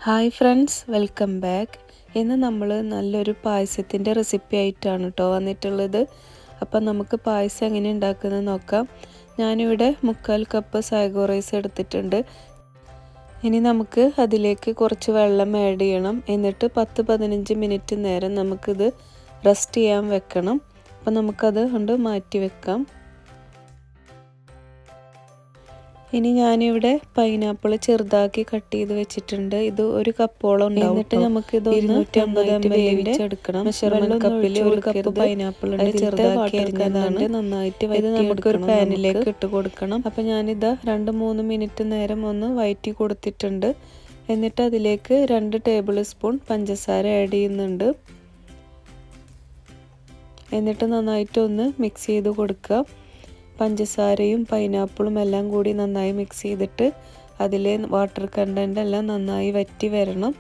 Hi friends, welcome back. ഇന്ന് നമ്മൾ നല്ലൊരു പായസത്തിൻ്റെ റെസിപ്പി ആയിട്ടാണ് കേട്ടോ വന്നിട്ടുള്ളത്. അപ്പം നമുക്ക് പായസം എങ്ങനെ ഉണ്ടാക്കുന്നത് നോക്കാം. ഞാനിവിടെ 3/4 കപ്പ് സാഗോ റൈസ് എടുത്തിട്ടുണ്ട്. ഇനി നമുക്ക് അതിലേക്ക് കുറച്ച് വെള്ളം ആഡ് ചെയ്യണം. എന്നിട്ട് 10-15 മിനിറ്റ് നേരം നമുക്കിത് റെസ്റ്റ് ചെയ്യാൻ വെക്കണം. അപ്പം നമുക്കത് കൊണ്ട് മാറ്റി വെക്കാം. ഇനി ഞാനിവിടെ പൈനാപ്പിൾ ചെറുതാക്കി കട്ട് ചെയ്ത് വെച്ചിട്ടുണ്ട്. ഇത് 1 കപ്പോളം ഉണ്ടാവും. എന്നിട്ട് നമുക്ക് ഇത് 250 ml വേവിച്ചെടുക്കണം. മെഷർമെന്റ് കപ്പിൽ 1 കപ്പ് പൈനാപ്പിൾ ഉണ്ട്, ചെറുതാക്കി അരിഞ്ഞതാണ്. നന്നായിട്ട് ഇത് നമുക്കൊരു പാനിലേക്ക് ഇട്ട് കൊടുക്കണം. അപ്പം ഞാനിതാ 2-3 മിനിറ്റ് നേരം ഒന്ന് വഴറ്റി കൊടുത്തിട്ടുണ്ട്. എന്നിട്ട് അതിലേക്ക് 2 ടേബിൾ സ്പൂൺ പഞ്ചസാര ആഡ് ചെയ്യുന്നുണ്ട്. എന്നിട്ട് നന്നായിട്ട് ഒന്ന് മിക്സ് ചെയ്ത് കൊടുക്കുക. പഞ്ചസാരയും പൈനാപ്പിളും എല്ലാം കൂടി നന്നായി മിക്സ് ചെയ്തിട്ട് അതിലെ വാട്ടർ കണ്ടന്റ് എല്ലാം നന്നായി വറ്റി വരണം.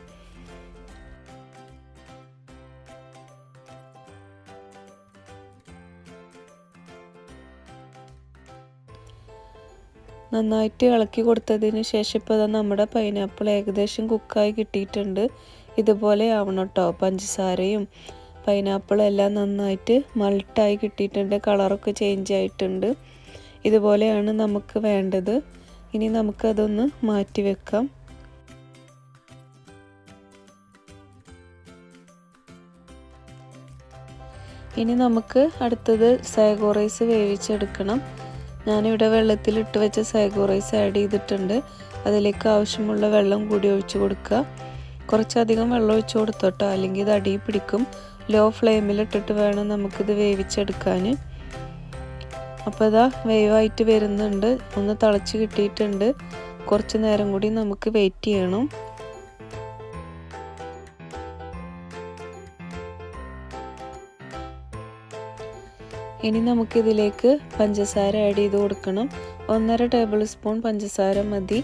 നന്നായിട്ട് ഇളക്കി കൊടുത്തതിന് ശേഷം ഇപ്പോൾ നമ്മുടെ പൈനാപ്പിൾ ഏകദേശം കുക്കായി കിട്ടിയിട്ടുണ്ട്. ഇതുപോലെ ആവണം കേട്ടോ. പഞ്ചസാരയും പൈനാപ്പിൾ എല്ലാം നന്നായിട്ട് മൾട്ടായി കിട്ടിയിട്ടുണ്ട്. കളറൊക്കെ ചേഞ്ച് ആയിട്ടുണ്ട്. ഇതുപോലെയാണ് നമുക്ക് വേണ്ടത്. ഇനി നമുക്കതൊന്ന് മാറ്റി വെക്കാം. ഇനി നമുക്ക് അടുത്തത് സാഗോ റൈസ് വേവിച്ചെടുക്കണം. ഞാനിവിടെ വെള്ളത്തിലിട്ട് വെച്ച സാഗോ റൈസ് ആഡ് ചെയ്തിട്ടുണ്ട്. അതിലേക്ക് ആവശ്യമുള്ള വെള്ളം കൂടി ഒഴിച്ചു കൊടുക്കുക. കുറച്ചധികം വെള്ളം ഒഴിച്ചു കൊടുത്തോട്ടോ, അല്ലെങ്കിൽ ഇത് അടിയിൽ പിടിക്കും. ലോ ഫ്ലെയിമിലിട്ടിട്ട് വേണം നമുക്കിത് വേവിച്ചെടുക്കാൻ. അപ്പോൾ ഇതാ വേവായിട്ട് വരുന്നുണ്ട്. ഒന്ന് തിളച്ച് കിട്ടിയിട്ടുണ്ട്. കുറച്ച് നേരം കൂടി നമുക്ക് വെയിറ്റ് ചെയ്യണം. ഇനി നമുക്കിതിലേക്ക് പഞ്ചസാര ആഡ് ചെയ്ത് കൊടുക്കണം. 1.5 ടേബിൾ സ്പൂൺ പഞ്ചസാര മതി.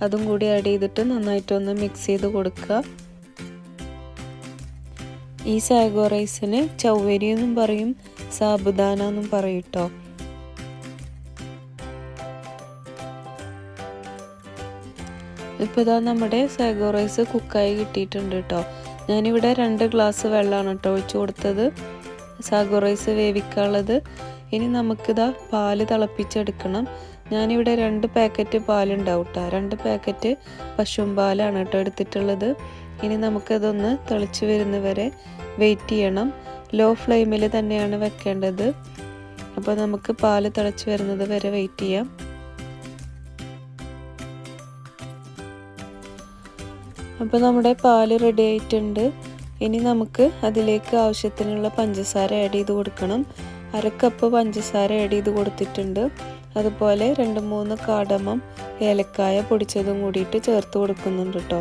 അതും കൂടി ആഡ് ചെയ്തിട്ട് നന്നായിട്ടൊന്ന് മിക്സ് ചെയ്ത് കൊടുക്കുക. ഈ സാഗോ റൈസിന് ചവ്വരി എന്നും പറയും, സാബുദാന എന്നും പറയും കേട്ടോ. ഇപ്പോൾ ഇതാ നമ്മുടെ സാഗോ റൈസ് കുക്കായി കിട്ടിയിട്ടുണ്ട് കേട്ടോ. ഞാനിവിടെ 2 ഗ്ലാസ് വെള്ളമാണ് കേട്ടോ ഒഴിച്ച് കൊടുത്തത് സാഗോ റൈസ് വേവിക്കാനുള്ളത്. ഇനി നമുക്കിതാ പാല് തിളപ്പിച്ചെടുക്കണം. ഞാനിവിടെ 2 പാക്കറ്റ് പാലുണ്ടാവും കേട്ടോ. 2 പാക്കറ്റ് പശുവും പാലാണ് കേട്ടോ എടുത്തിട്ടുള്ളത്. ഇനി നമുക്കതൊന്ന് തിളച്ച് വരുന്നവരെ വെയിറ്റ് ചെയ്യണം. ലോ ഫ്ലെയിമിൽ തന്നെയാണ് വെക്കേണ്ടത്. അപ്പോൾ നമുക്ക് പാല് തിളച്ച് വരുന്നത് വരെ വെയിറ്റ് ചെയ്യാം. അപ്പോൾ നമ്മുടെ പാല് റെഡി ആയിട്ടുണ്ട്. ഇനി നമുക്ക് അതിലേക്ക് ആവശ്യത്തിനുള്ള പഞ്ചസാര ആഡ് ചെയ്ത് കൊടുക്കണം. 1/2 കപ്പ് പഞ്ചസാര ആഡ് ചെയ്ത് കൊടുത്തിട്ടുണ്ട്. അതുപോലെ 2-3 കാർഡമം ഏലക്കായ പൊടിച്ചതും കൂടിയിട്ട് ചേർത്ത് കൊടുക്കുന്നുണ്ട് കേട്ടോ.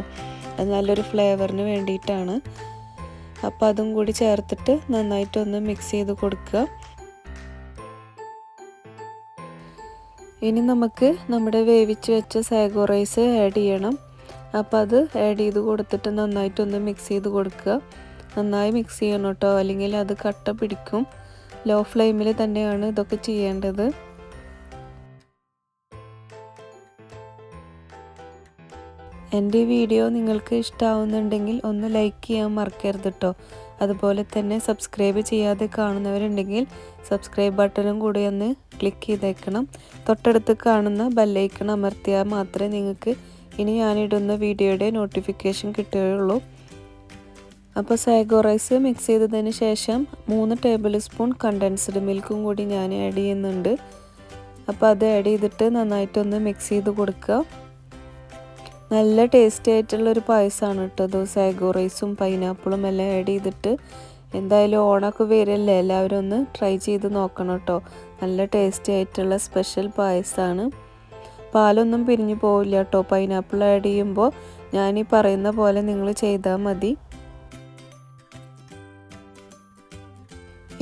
അത് നല്ലൊരു ഫ്ലേവറിന് വേണ്ടിയിട്ടാണ്. അപ്പോൾ അതും കൂടി ചേർത്തിട്ട് നന്നായിട്ടൊന്ന് മിക്സ് ചെയ്ത് കൊടുക്കുക. ഇനി നമുക്ക് നമ്മുടെ വേവിച്ച് വെച്ച സാഗോ റൈസ് ആഡ് ചെയ്യണം. അപ്പോൾ അത് ആഡ് ചെയ്ത് കൊടുത്തിട്ട് നന്നായിട്ടൊന്ന് മിക്സ് ചെയ്ത് കൊടുക്കുക. നന്നായി മിക്സ് ചെയ്യണം കേട്ടോ, അല്ലെങ്കിൽ അത് കട്ട പിടിക്കും. ലോ ഫ്ലെയിമിൽ തന്നെയാണ് ഇതൊക്കെ ചെയ്യേണ്ടത്. എൻ്റെ ഈ വീഡിയോ നിങ്ങൾക്ക് ഇഷ്ടമാവുന്നുണ്ടെങ്കിൽ ഒന്ന് ലൈക്ക് ചെയ്യാൻ മറക്കരുത് കേട്ടോ. അതുപോലെ തന്നെ സബ്സ്ക്രൈബ് ചെയ്യാതെ കാണുന്നവരുണ്ടെങ്കിൽ സബ്സ്ക്രൈബ് ബട്ടണും കൂടി ഒന്ന് ക്ലിക്ക് ചെയ്തേക്കണം. തൊട്ടടുത്ത് കാണുന്ന ബെല്ലൈക്കൺ അമർത്തിയാൽ മാത്രമേ നിങ്ങൾക്ക് ഇനി ഞാനിടുന്ന വീഡിയോയുടെ നോട്ടിഫിക്കേഷൻ കിട്ടുകയുള്ളൂ. അപ്പോൾ സാഗോ റൈസ് മിക്സ് ചെയ്തതിന് ശേഷം 3 ടേബിൾ സ്പൂൺ കണ്ടൻസ്ഡ് മിൽക്കും കൂടി ഞാൻ ആഡ് ചെയ്യുന്നുണ്ട്. അപ്പോൾ അത് ആഡ് ചെയ്തിട്ട് നന്നായിട്ടൊന്ന് മിക്സ് ചെയ്ത് കൊടുക്കുക. നല്ല ടേസ്റ്റി ആയിട്ടുള്ളൊരു പായസമാണ് കേട്ടോ. സാഗോ റൈസും പൈനാപ്പിളും എല്ലാം ആഡ് ചെയ്തിട്ട് എന്തായാലും ഓണമൊക്കെ വരല്ലേ, എല്ലാവരും ഒന്ന് ട്രൈ ചെയ്ത് നോക്കണം കേട്ടോ. നല്ല ടേസ്റ്റി ആയിട്ടുള്ള സ്പെഷ്യൽ പായസമാണ്. പാലൊന്നും പിരിഞ്ഞു പോവില്ല കേട്ടോ പൈനാപ്പിൾ ആഡ് ചെയ്യുമ്പോൾ. ഞാൻ ഈ പറയുന്ന പോലെ നിങ്ങൾ ചെയ്താൽ മതി.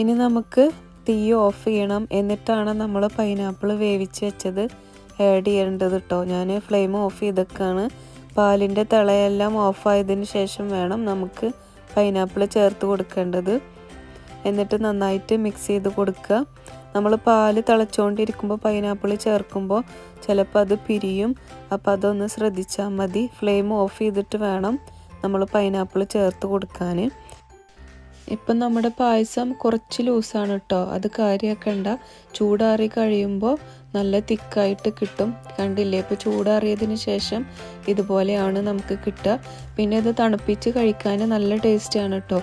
ഇനി നമുക്ക് തീ ഓഫ് ചെയ്യണം. എന്നിട്ടാണ് നമ്മൾ പൈനാപ്പിൾ വേവിച്ച് വെച്ചത് ആഡ് ചെയ്യേണ്ടത് കേട്ടോ. ഞാൻ ഫ്ലെയിം ഓഫ് ചെയ്തൊക്കെയാണ്. പാലിൻ്റെ തിളയെല്ലാം ഓഫായതിന് ശേഷം വേണം നമുക്ക് പൈനാപ്പിൾ ചേർത്ത് കൊടുക്കേണ്ടത്. എന്നിട്ട് നന്നായിട്ട് മിക്സ് ചെയ്ത് കൊടുക്കുക. നമ്മൾ പാല് തിളച്ചുകൊണ്ടിരിക്കുമ്പോൾ പൈനാപ്പിൾ ചേർക്കുമ്പോൾ ചിലപ്പോൾ അത് പിരിയും. അപ്പോൾ അതൊന്ന് ശ്രദ്ധിച്ചാൽ മതി. ഫ്ലെയിം ഓഫ് ചെയ്തിട്ട് വേണം നമ്മൾ പൈനാപ്പിൾ ചേർത്ത് കൊടുക്കാൻ. ഇപ്പം നമ്മുടെ പായസം കുറച്ച് ലൂസാണ് കേട്ടോ, അത് കാര്യമാക്കണ്ട. ചൂടാറി കഴിയുമ്പോൾ നല്ല തിക്കായിട്ട് കിട്ടും. കണ്ടില്ലേ, ഇപ്പോൾ ചൂടാറിയതിന് ശേഷം ഇതുപോലെയാണ് നമുക്ക് കിട്ടുക. പിന്നെ ഇത് തണുപ്പിച്ച് കഴിക്കാൻ നല്ല ടേസ്റ്റാണ് കേട്ടോ.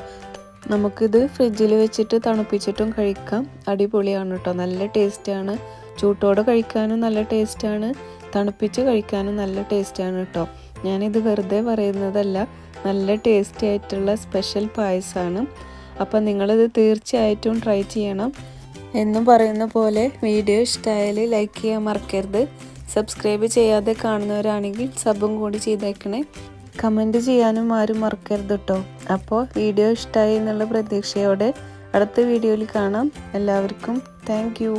നമുക്കിത് ഫ്രിഡ്ജിൽ വെച്ചിട്ട് തണുപ്പിച്ചിട്ടും കഴിക്കാം. അടിപൊളിയാണ് കേട്ടോ, നല്ല ടേസ്റ്റാണ്. ചൂട്ടോടെ കഴിക്കാനും നല്ല ടേസ്റ്റാണ്, തണുപ്പിച്ച് കഴിക്കാനും നല്ല ടേസ്റ്റാണ് കേട്ടോ. ഞാനിത് വെറുതെ പറയുന്നതല്ല, നല്ല ടേസ്റ്റി ആയിട്ടുള്ള സ്പെഷ്യൽ പായസമാണ്. അപ്പം നിങ്ങളിത് തീർച്ചയായിട്ടും ട്രൈ ചെയ്യണം. എന്നും പറയുന്ന പോലെ വീഡിയോ ഇഷ്ടമായാൽ ലൈക്ക് ചെയ്യാൻ മറക്കരുത്. സബ്സ്ക്രൈബ് ചെയ്യാതെ കാണുന്നവരാണെങ്കിൽ സബും കൂടി ചെയ്തേക്കണേ. കമൻറ്റ് ചെയ്യാനും ആരും മറക്കരുത് കേട്ടോ. അപ്പോൾ വീഡിയോ ഇഷ്ടമായി എന്നുള്ള പ്രതീക്ഷയോടെ അടുത്ത വീഡിയോയിൽ കാണാം. എല്ലാവർക്കും താങ്ക് യു.